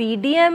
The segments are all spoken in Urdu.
PDM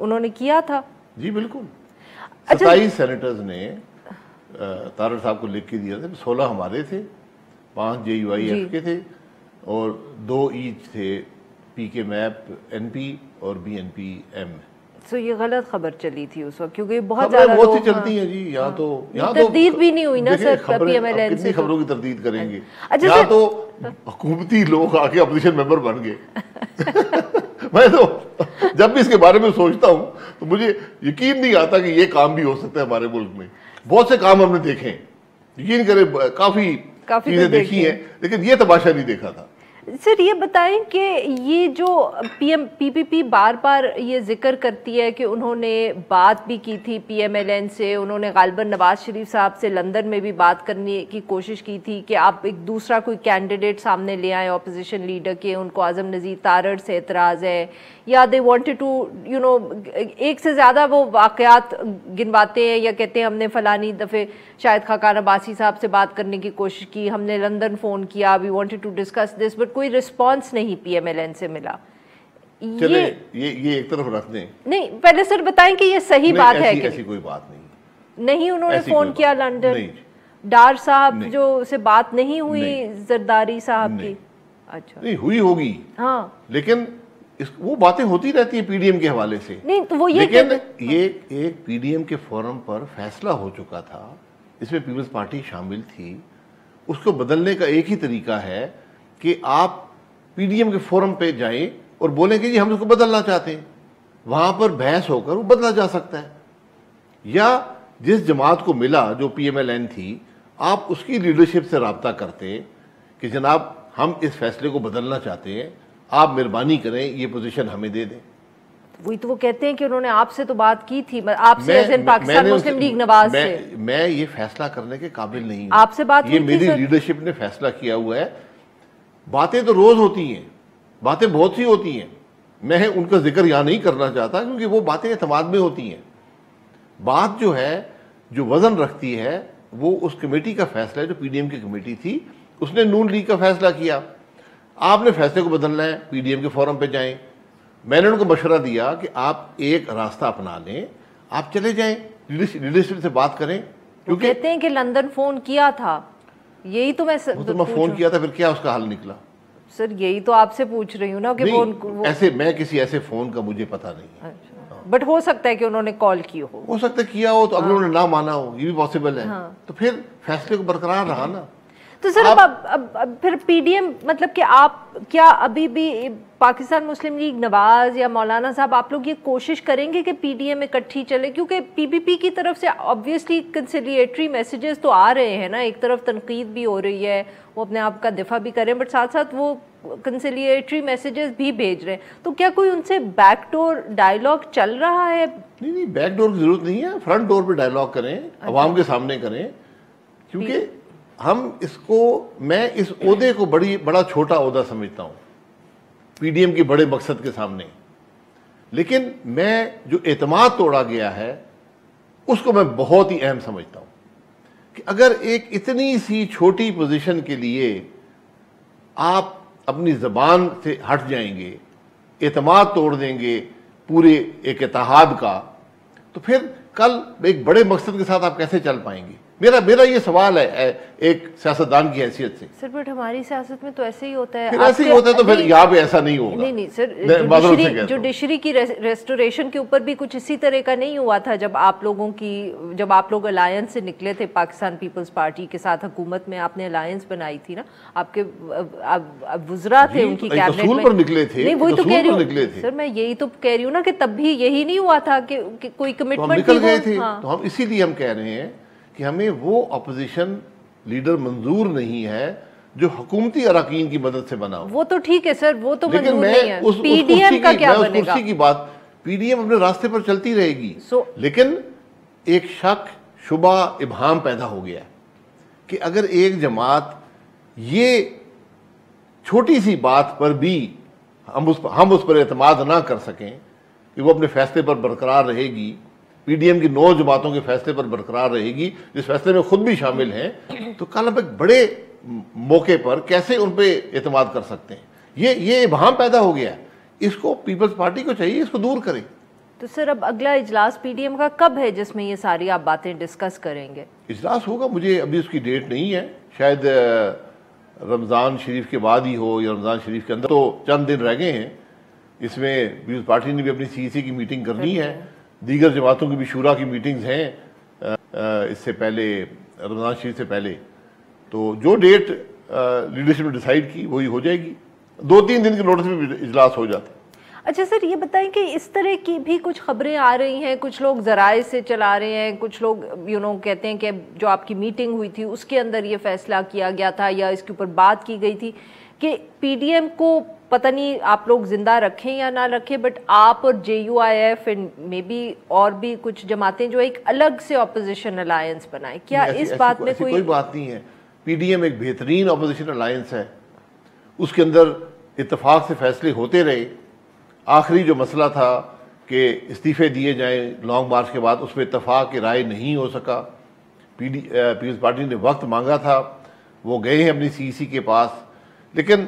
انہوں نے کیا تھا. جی بالکل. 27 سینیٹرز نے طارڑ صاحب کو لکھ کے دیا تھا. 16 ہمارے تھے, 5 JUIF کے تھے, اور 2 ایچ تھے پی کے میپ NP اور BNP M. سو یہ غلط خبر چلی تھی اس وقت, کیونکہ بہت زیادہ بہت سی چلتی ہیں جی. یہاں تو تردید بھی نہیں ہوئی نا سر PMLN سے. کتنی خبروں کی تردید کریں گے. یہاں تو حکومتی لوگ آ کے اپوزیشن ممبر بن گئے. میں تو جب بھی اس کے بارے میں سوچتا ہوں تو مجھے یقین نہیں آتا کہ یہ کام بھی ہو سکتا ہے ہمارے ملک میں. بہت سے کام ہم نے دیکھے ہیں, یقین کریں کافی چیزیں دیکھی ہیں, لیکن یہ تماشا نہیں دیکھا تھا. سر یہ بتائیں کہ یہ جو PPP بار بار یہ ذکر کرتی ہے کہ انہوں نے بات بھی کی تھی PMLN سے, انہوں نے غالباً نواز شریف صاحب سے لندن میں بھی بات کرنے کی کوشش کی تھی کہ آپ ایک دوسرا کوئی کینڈیڈیٹ سامنے لے آئیں اپوزیشن لیڈر کے, ان کو اعظم نذیر طارڑ سے اعتراض ہے, یا دے وانٹڈ ٹو ایک سے زیادہ وہ واقعات گنواتے ہیں یا کہتے ہیں ہم نے فلانی دفعہ شاہد خاقان عباسی صاحب سے بات کرنے کی کوشش کی, ہم نے لندن فون کیا, we wanted to discuss this, but کوئی رسپانس نہیں PMLN سے ملا. چلے یہ ایک طرف رکھ دیں. نہیں پہلے سر بتائیں کہ یہ صحیح بات ہے کہ ایسی کوئی بات نہیں. نہیں انہوں نے فون کیا لندن, ڈار صاحب جو سے بات نہیں ہوئی زرداری صاحب کی. اچھا نہیں ہوئی ہوگی ہاں, لیکن وہ باتیں ہوتی رہتی ہیں PDM کے حوالے سے. نہیں تو وہ لیکن یہ ایک PDM کے فورم پر فیصلہ ہو چکا تھا, اس میں پیپلز پارٹی شامل تھی. اس کو بدلنے کا ایک ہی طریقہ ہے کہ آپ PDM کے فورم پہ جائیں اور بولیں کہ جی ہم اس کو بدلنا چاہتے ہیں. وہاں پر بحث ہو کر وہ بدلا جا سکتا ہے. یا جس جماعت کو ملا جو PMLN تھی, آپ اس کی لیڈرشپ سے رابطہ کرتے کہ جناب ہم اس فیصلے کو بدلنا چاہتے ہیں, آپ مہربانی کریں یہ پوزیشن ہمیں دے دیں. وہی تو وہ کہتے ہیں کہ انہوں نے آپ سے تو بات کی تھی, آپ سے پاکستان مسلم لیگ نواز سے. میں یہ فیصلہ کرنے کے قابل نہیں ہوں. آپ سے بات یہ میری لیڈرشپ نے فیصلہ کیا ہوا ہے. باتیں تو روز ہوتی ہیں, باتیں بہت سی ہوتی ہیں, میں ان کا ذکر یہاں نہیں کرنا چاہتا کیونکہ وہ باتیں اعتماد میں ہوتی ہیں. بات جو ہے جو وزن رکھتی ہے وہ اس کمیٹی کا فیصلہ ہے جو PDM کی کمیٹی تھی, اس نے نون لیگ کا فیصلہ کیا. آپ نے فیصلے کو بدلنا ہے PDM کے فورم پہ جائیں. میں نے ان کو مشورہ دیا کہ آپ ایک راستہ اپنا لیں, آپ چلے جائیں لیڈرشپ سے بات کریں. کیونکہ کہتے ہیں کہ لندن فون کیا تھا, یہی تو میں فون کیا تھا, پھر کیا اس کا حل نکلا؟ سر یہی تو آپ سے پوچھ رہی ہوں نا کہ ایسے میں کسی ایسے فون کا مجھے پتا نہیں, بٹ ہو سکتا ہے کہ انہوں نے کال کی ہو سکتا ہے کیا ہو, تو اگر انہوں نے نہ مانا ہو یہ بھی پاسبل ہے, تو پھر فیصلے کو برقرار رہا نا. تو سر اب پھر PDM مطلب کہ آپ کیا ابھی بھی پاکستان مسلم لیگ نواز یا مولانا صاحب آپ لوگ یہ کوشش کریں گے کہ PDM اکٹھی چلے؟ کیونکہ PPP کی طرف سے آبویسلی کنسیلیٹری میسیجز تو آ رہے ہیں نا, ایک طرف تنقید بھی ہو رہی ہے, وہ اپنے آپ کا دفاع بھی کریں, بٹ ساتھ ساتھ وہ کنسیلیٹری میسیجز بھی بھیج رہے ہیں. تو کیا کوئی ان سے بیک ڈور ڈائیلاگ چل رہا ہے؟ نہیں بیک ڈور کی ضرورت نہیں ہے, فرنٹ ڈور پہ ڈائیلاگ کریں, عوام کے سامنے کریں. کیونکہ ہم اس کو, میں اس عہدے کو بڑا چھوٹا عہدہ سمجھتا ہوں PDM کے بڑے مقصد کے سامنے, لیکن میں جو اعتماد توڑا گیا ہے اس کو میں بہت ہی اہم سمجھتا ہوں. کہ اگر ایک اتنی سی چھوٹی پوزیشن کے لیے آپ اپنی زبان سے ہٹ جائیں گے, اعتماد توڑ دیں گے پورے ایک اتحاد کا, تو پھر کل ایک بڑے مقصد کے ساتھ آپ کیسے چل پائیں گے؟ میرا یہ سوال ہے ایک سیاستدان کی حیثیت سے. سر بٹ ہماری سیاست میں تو ایسے ہی ہوتا ہے. ایسے ہی ہوتا ہے تو پھر یہاں پہ ایسا نہیں ہوگا. نہیں سر, جوڈیشری کی ریسٹوریشن کے اوپر بھی کچھ اسی طرح کا نہیں ہوا تھا جب آپ لوگ الائنس سے نکلے تھے پاکستان پیپلز پارٹی کے ساتھ حکومت میں, آپ نے الائنس بنائی تھی نا, آپ کے وزراء تھے ان کی کیبنٹ میں نکلے تھے. نہیں وہی تو کہہ رہی ہوں سر, میں یہی تو کہہ رہی ہوں نا کہ تب بھی یہی نہیں ہوا تھا کہ کوئی کمٹمنٹ نکل گئے تھے. تو ہم اسی لیے ہم کہہ رہے ہیں کہ ہمیں وہ اپوزیشن لیڈر منظور نہیں ہے جو حکومتی اراکین کی مدد سے بنا ہو. وہ تو ٹھیک ہے سر, وہ تو منظور نہیں ہے. PDM کا کیا بنے گا؟ کرسی کی بات, PDM اپنے راستے پر چلتی رہے گی, لیکن ایک شک, شبہ, ابہام پیدا ہو گیا کہ اگر ایک جماعت یہ چھوٹی سی بات پر بھی ہم اس پر اعتماد نہ کر سکیں کہ وہ اپنے فیصلے پر برقرار رہے گی, PDM کی 9 جماعتوں کے فیصلے پر برقرار رہے گی جس فیصلے میں خود بھی شامل ہیں, تو کل ہم ایک بڑے موقع پر کیسے ان پہ اعتماد کر سکتے ہیں؟ یہ ابہام پیدا ہو گیا ہے. اس کو پیپلز پارٹی کو چاہیے اس کو دور کرے. تو سر اب اگلا اجلاس پی ڈی ایم کا کب ہے جس میں یہ ساری آپ باتیں ڈسکس کریں گے؟ اجلاس ہوگا، مجھے ابھی اس کی ڈیٹ نہیں ہے، شاید رمضان شریف کے بعد ہی ہو یا رمضان شریف کے اندر، تو چند دن رہ گئے ہیں۔ اس میں پیپلز پارٹی نے بھی اپنی سی سی کی میٹنگ کرنی ہے، دیگر جماعتوں کی بھی شورا کی میٹنگز ہیں اس سے پہلے، رمضان شریف سے پہلے، تو جو ڈیٹ لیڈرشپ نے ڈیسائیڈ کی وہی ہو جائے گی، 2-3 دن کے نوٹس میں اجلاس ہو جاتا ہے۔ اچھا سر یہ بتائیں کہ اس طرح کی بھی کچھ خبریں آ رہی ہیں، کچھ لوگ ذرائع سے چلا رہے ہیں، کچھ لوگ کہتے ہیں کہ جو آپ کی میٹنگ ہوئی تھی اس کے اندر یہ فیصلہ کیا گیا تھا یا اس کے اوپر بات کی گئی تھی کہ پی ڈی ایم کو پتہ نہیں آپ لوگ زندہ رکھیں یا نہ رکھیں، بٹ آپ اور جے یو آئی ایف میں بھی اور بھی کچھ جماعتیں جو ایک الگ سے اپوزیشن الائنس بنائیں، کیا اس بات میں کوئی بات نہیں ہے؟ پی ڈی ایم ایک بہترین اپوزیشن الائنس ہے، اس کے اندر اتفاق سے فیصلے ہوتے رہے۔ آخری جو مسئلہ تھا کہ استعفے دیے جائیں لانگ مارچ کے بعد، اس میں اتفاق کی رائے نہیں ہو سکا، پیپلز پارٹی نے وقت مانگا تھا، وہ گئے ہیں اپنی سی سی کے پاس، لیکن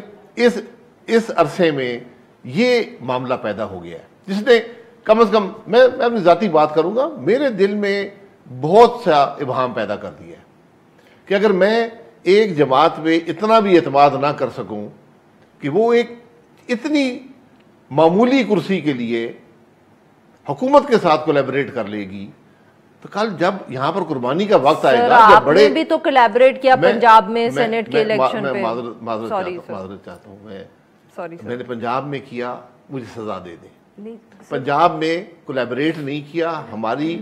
اس عرصے میں یہ معاملہ پیدا ہو گیا ہے جس نے کم از کم، میں اپنی ذاتی بات کروں گا، میرے دل میں بہت سا ابہام پیدا کر دیا ہے کہ اگر میں ایک جماعت میں اتنا بھی اعتماد نہ کر سکوں کہ وہ ایک اتنی معمولی کرسی کے لیے حکومت کے ساتھ کولیبریٹ کر لے گی، تو کل جب یہاں پر قربانی کا وقت آئے گا، آپ نے بھی تو کولیبریٹ کیا پنجاب میں سینٹ کے الیکشن پہ، معذرت چاہتا ہوں، میں نے پنجاب میں کیا، مجھے سزا دے دیں۔ پنجاب میں کولیبریٹ نہیں کیا، ہماری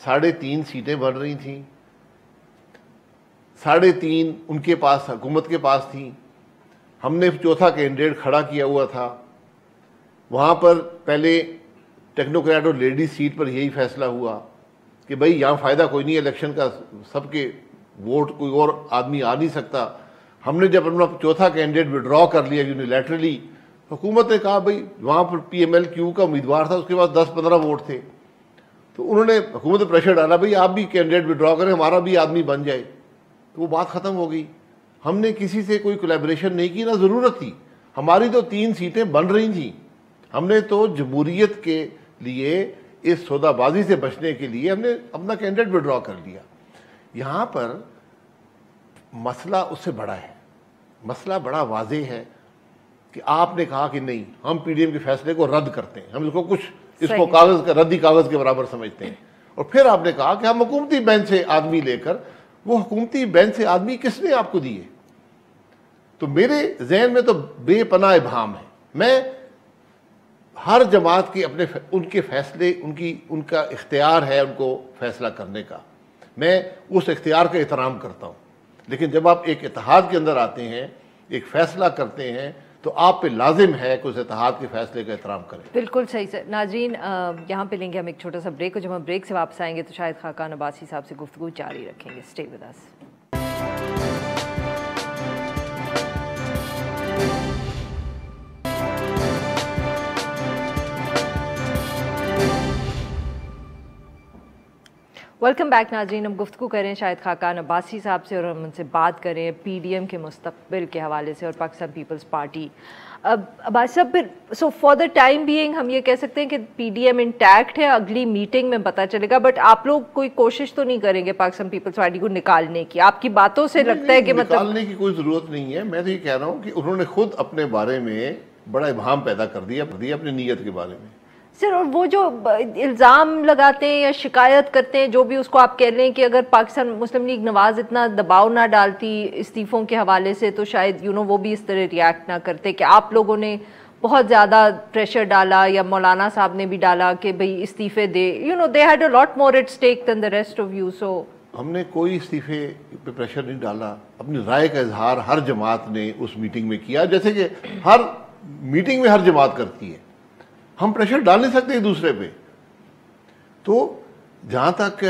3.5 سیٹیں بڑھ رہی تھیں، 3.5 ان کے پاس، حکومت کے پاس تھیں، ہم نے چوتھا کینڈیڈیٹ کھڑا کیا ہوا تھا، وہاں پر پہلے ٹیکنوکریٹ اور لیڈیز سیٹ پر یہی فیصلہ ہوا کہ بھئی یہاں فائدہ کوئی نہیں ہے الیکشن کا، سب کے ووٹ کوئی اور آدمی آ نہیں سکتا۔ ہم نے جب اپنا چوتھا کینڈیڈیٹ وڈرا کر لیا یونیلیٹرلی، حکومت نے کہا بھئی وہاں پر پی ایم ایل کیو کا امیدوار تھا، اس کے پاس 10-15 ووٹ تھے، تو انہوں نے حکومت نے پریشر ڈالا بھئی آپ بھی کینڈیڈیٹ وڈرا کریں، ہمارا بھی آدمی بن جائے، تو وہ بات ختم ہو گئی۔ ہم نے کسی سے کوئی کولیبریشن نہیں کی، نہ ضرورت تھی، ہماری تو 3 سیٹیں بن رہی تھیں، ہم نے تو جمہوریت کے لیے اس سودا بازی سے بچنے کے لیے ہم نے اپنا کینڈیڈیٹ وڈرا کر لیا۔ یہاں پر مسئلہ اس سے بڑا ہے، مسئلہ بڑا واضح ہے کہ آپ نے کہا کہ نہیں ہم پی ڈی ایم کے فیصلے کو رد کرتے ہیں، ہم اس کو کاغذ کا ردی کاغذ کے برابر سمجھتے ہیں، اور پھر آپ نے کہا کہ ہم حکومتی بینچ سے آدمی لے کر، وہ حکومتی بینچ سے آدمی کس نے آپ کو دیے؟ تو میرے ذہن میں تو بے پناہ ابہام ہے۔ میں ہر جماعت کے اپنے ان کے فیصلے، ان کا اختیار ہے ان کو فیصلہ کرنے کا، میں اس اختیار کا احترام کرتا ہوں، لیکن جب آپ ایک اتحاد کے اندر آتے ہیں، ایک فیصلہ کرتے ہیں، تو آپ پہ لازم ہے کہ اس اتحاد کے فیصلے کا احترام کریں۔ بالکل صحیح سر۔ ناظرین یہاں پہ لیں گے ہم ایک چھوٹا سا بریک، اور جب ہم بریک سے واپس آئیں گے تو شاہد خاقان عباسی صاحب سے گفتگو جاری رکھیں گے۔ Stay with us. Welcome back ناظرین، ہم گفتگو کریں شاہد خاقان عباسی صاحب سے، اور ہم ان سے بات کریں پی ڈی ایم کے مستقبل کے حوالے سے اور پاکستان پیپلز پارٹی۔ اب عباسی صاحب پھر سو فار دا ٹائم بینگ ہم یہ کہہ سکتے ہیں کہ پی ڈی ایم انٹیکٹ ہے، اگلی میٹنگ میں پتہ چلے گا، بٹ آپ لوگ کوئی کوشش تو نہیں کریں گے پاکستان پیپلز پارٹی کو نکالنے کی؟ آپ کی باتوں سے لگتا ہے کہ مطلب نکالنے کی کوئی ضرورت نہیں ہے۔ میں تو یہ کہہ رہا ہوں کہ انہوں نے خود اپنے بارے میں بڑا ابہام پیدا کر دیا اپنی نیت کے بارے میں۔ سر اور وہ جو الزام لگاتے ہیں یا شکایت کرتے ہیں، جو بھی اس کو آپ کہہ لیں کہ اگر پاکستان مسلم لیگ نواز اتنا دباؤ نہ ڈالتی استعفوں کے حوالے سے تو شاید وہ بھی اس طرح ریاکٹ نہ کرتے، کہ آپ لوگوں نے بہت زیادہ پریشر ڈالا یا مولانا صاحب نے بھی ڈالا کہ بھئی استعفے دے، they had a lot more at stake than the rest of you. So ہم نے کوئی استعفے پہ پریشر نہیں ڈالا، اپنی رائے کا اظہار ہر جماعت نے اس میٹنگ میں کیا، جیسے کہ ہر میٹنگ میں ہر جماعت کرتی ہے۔ ہم پریشر ڈال نہیں سکتے ایک دوسرے پہ۔ تو جہاں تک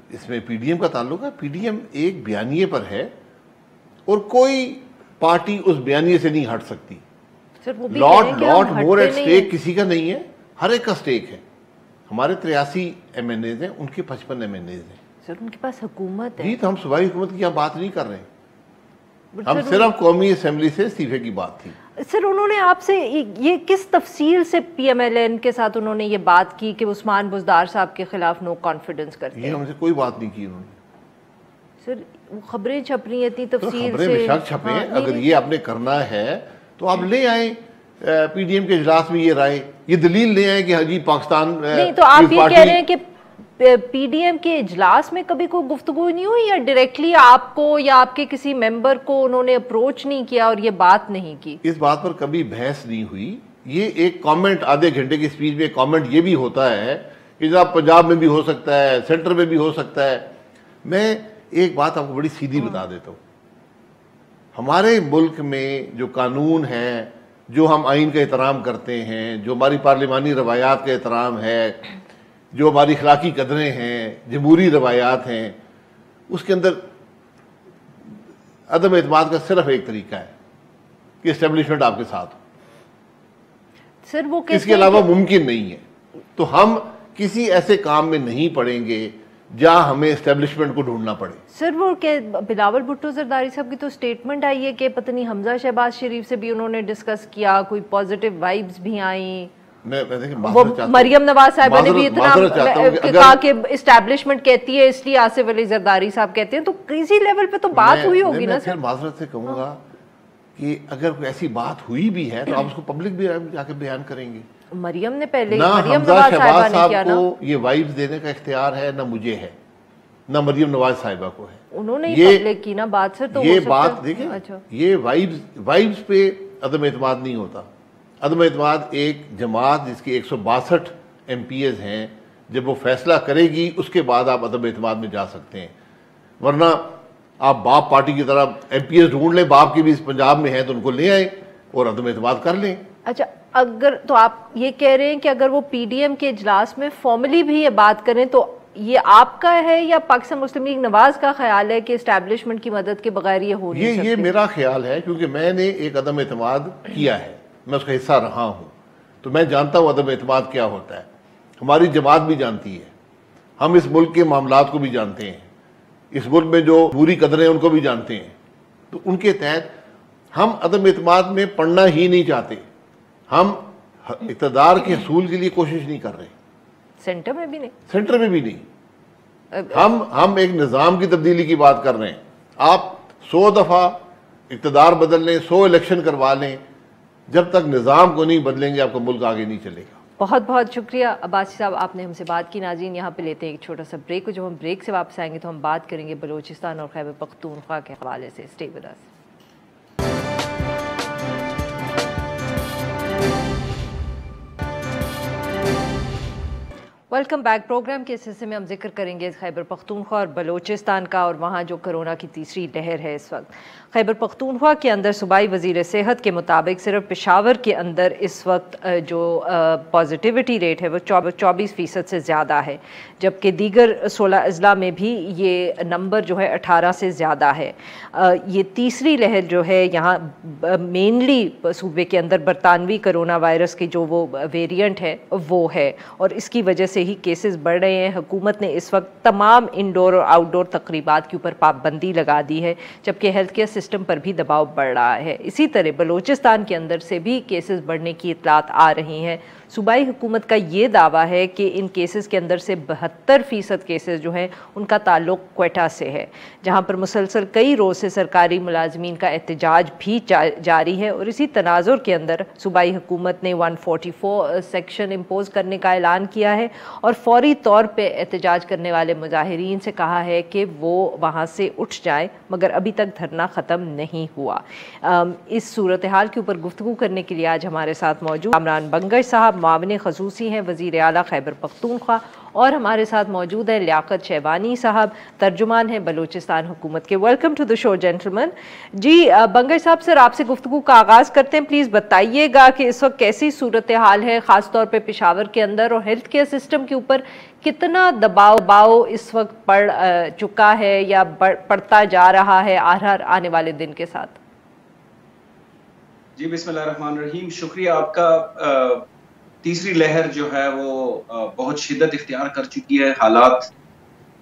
اس میں پی ڈی ایم کا تعلق ہے، پی ڈی ایم ایک بیانیے پر ہے اور کوئی پارٹی اس بیانیے سے نہیں ہٹ سکتی۔ لاٹ مور ایٹ سٹیک کسی کا نہیں ہے، ہر ایک کا سٹیک ہے۔ ہمارے 83 ایم این ایز ہیں، ان کے 55 ایم این ایز ہیں۔ سر ان کے پاس حکومت ہے جی، تو ہم صوبائی حکومت کی یہاں بات نہیں کر رہے ہیں، ہم صرف قومی اسمبلی سے استعفے کی بات تھی. سر انہوں نے آپ سے یہ کس تفصیل سے پی ایم ایل این کے ساتھ انہوں نے یہ بات کی کہ عثمان بزدار صاحب کے خلاف نو کانفیڈنس کرتے ہیں؟ یہ ہم سے کوئی بات نہیں کی انہوں نے. سر خبریں چھپ رہی ہیں اتنی تفصیل سے. خبریں بے شک چھپیں, اگر یہ آپ نے کرنا ہے تو آپ لے آئیں پی ڈی ایم کے اجلاس میں یہ رائے, یہ دلیل لے آئیں کہ ہاں جی پاکستان. نہیں تو آپ یہ کہہ رہے ہیں کہ پی ڈی ایم کے اجلاس میں کبھی کوئی گفتگو نہیں ہوئی, یا ڈائریکٹلی آپ کو یا آپ کے کسی ممبر کو انہوں نے اپروچ نہیں کیا اور یہ بات نہیں کی؟ اس بات پر کبھی بحث نہیں ہوئی. یہ ایک کامنٹ آدھے گھنٹے کی سپیچ میں کامنٹ یہ بھی ہوتا ہے کہ جناب پنجاب میں بھی ہو سکتا ہے, سینٹر میں بھی ہو سکتا ہے. میں ایک بات آپ کو بڑی سیدھی بتا دیتا ہوں. ہمارے ملک میں جو قانون ہے, جو ہم آئین کا احترام کرتے ہیں, جو ہماری پارلیمانی روایات کا احترام ہے, جو ہماری اخلاقی قدریں ہیں, جمہوری روایات ہیں, اس کے اندر عدم اعتماد کا صرف ایک طریقہ ہے کہ اسٹیبلشمنٹ آپ کے ساتھ ہو. سر وہ اس کے علاوہ ممکن نہیں ہے. تو ہم کسی ایسے کام میں نہیں پڑیں گے جہاں ہمیں اسٹیبلشمنٹ کو ڈھونڈنا پڑے. سر وہ کہ بلاول بھٹو زرداری صاحب کی تو سٹیٹمنٹ آئی ہے کہ پتہ نہیں حمزہ شہباز شریف سے بھی انہوں نے ڈسکس کیا, کوئی پازیٹیو وائبز بھی آئیں. وہ مریم نواز صاحبہ نے بھی اتنا کہا کہ اسٹیبلشمنٹ کہتی ہے اس لیے آصف علی زرداری صاحب کہتے ہیں, تو کسی لیول پہ تو بات ہوئی ہوگی نا سر. میں معذرت سے کہوں گا کہ اگر کوئی ایسی بات ہوئی بھی ہے تو آپ اس کو پبلک بھی جا کے بیان کریں گے. مریم نے پہلے, نہ مریم حمزہ نواز صاحبہ شہباز نے کیا صاحب نا, کو یہ وائبز دینے کا اختیار ہے, نہ مجھے ہے, نہ مریم نواز صاحبہ کو ہے. انہوں نے یہ پبلک کی نا بات سر. تو یہ بات دیکھیں, یہ وائبز پہ عدم اعتماد نہیں ہوتا. عدم اعتماد ایک جماعت جس کی 162 ایم پی ایز ہیں, جب وہ فیصلہ کرے گی اس کے بعد آپ عدم اعتماد میں جا سکتے ہیں. ورنہ آپ باپ پارٹی کی طرح ایم پی ایز ڈھونڈ لیں, باپ کی بھی اس پنجاب میں ہیں تو ان کو لے آئیں اور عدم اعتماد کر لیں. اچھا, اگر تو آپ یہ کہہ رہے ہیں کہ اگر وہ پی ڈی ایم کے اجلاس میں فارملی بھی یہ بات کریں تو یہ آپ کا ہے یا پاکستان مسلم لیگ نواز کا خیال ہے کہ اسٹیبلشمنٹ کی مدد کے بغیر یہ ہو نہیں سکتے؟ یہ میرا خیال ہے, کیونکہ میں نے ایک عدم اعتماد کیا ہے, میں اس کا حصہ رہا ہوں, تو میں جانتا ہوں عدم اعتماد کیا ہوتا ہے. ہماری جماعت بھی جانتی ہے, ہم اس ملک کے معاملات کو بھی جانتے ہیں, اس ملک میں جو بری قدریں ان کو بھی جانتے ہیں. تو ان کے تحت ہم عدم اعتماد میں پڑھنا ہی نہیں چاہتے. ہم اقتدار کے حصول کے لیے کوشش نہیں کر رہے, سینٹر میں بھی نہیں, سینٹر میں بھی نہیں. ہم ایک نظام کی تبدیلی کی بات کر رہے ہیں. آپ 100 دفعہ اقتدار بدل لیں, 100 الیکشن کروا لیں, جب تک نظام کو نہیں بدلیں گے آپ کا ملک آگے نہیں چلے گا. بہت بہت شکریہ عباسی صاحب, آپ نے ہم سے بات کی. ناظرین یہاں پہ لیتے ہیں ایک چھوٹا سا بریک, جب ہم بریک سے واپس آئیں گے تو ہم بات کریں گے بلوچستان اور خیبر پختونخوا کے حوالے سے. Stay with us. Welcome back. Programme کے اس حصے میں ہم ذکر کریں گے خیبر پختونخوا اور بلوچستان کا, اور وہاں جو کرونا کی تیسری لہر ہے اس وقت. خیبر پختونخوا کے اندر صوبائی وزیر صحت کے مطابق صرف پشاور کے اندر اس وقت جو پازیٹیوٹی ریٹ ہے وہ 24% سے زیادہ ہے, جبکہ دیگر 16 اضلاع میں بھی یہ نمبر جو ہے 18 سے زیادہ ہے. یہ تیسری لہر جو ہے یہاں مینلی صوبے کے اندر برطانوی کرونا وائرس کی جو وہ ویریئنٹ ہے وہ ہے, اور اس کی وجہ سے ہی کیسز بڑھ رہے ہیں. حکومت نے اس وقت تمام انڈور اور آؤٹ ڈور تقریبات کے اوپر پابندی لگا دی ہے, جبکہ ہیلتھ کیئر سسٹم پر بھی دباؤ بڑھ رہا ہے. اسی طرح بلوچستان کے اندر سے بھی کیسز بڑھنے کی اطلاعات آ رہی ہیں. صوبائی حکومت کا یہ دعویٰ ہے کہ ان کیسز کے اندر سے 72% کیسز جو ہیں ان کا تعلق کوئٹہ سے ہے, جہاں پر مسلسل کئی روز سے سرکاری ملازمین کا احتجاج بھی جاری ہے. اور اسی تناظر کے اندر صوبائی حکومت نے 144 سیکشن امپوز کرنے کا اعلان کیا ہے, اور فوری طور پہ احتجاج کرنے والے مظاہرین سے کہا ہے کہ وہ وہاں سے اٹھ جائیں, مگر ابھی تک دھرنا ختم نہیں ہوا. اس صورتحال کے اوپر گفتگو کرنے کے لیے آج ہمارے ساتھ موجود کامران بنگش صاحب, معاون خصوصی ہیں وزیر اعلیٰ خیبر پختونخوا, اور ہمارے ساتھ موجود ہیں لیاقت شیبانی صاحب, ترجمان ہیں بلوچستان حکومت کے. Welcome to the show gentleman. جی بنگش صاحب, سر آپ سے گفتگو کا آغاز کرتے ہیں. پلیز بتائیے گا کہ اس وقت کیسی صورتحال ہے, خاص طور پہ پشاور کے اندر, اور ہیلتھ کیئر سسٹم کے اوپر کتنا دباؤ اس وقت پڑ چکا ہے یا پڑتا جا رہا ہے ہر آنے والے دن کے ساتھ؟ جی بسم اللہ الرحمن الرحیم. شکریہ آپ کا. تیسری لہر جو ہے وہ بہت شدت اختیار کر چکی ہے. حالات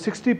60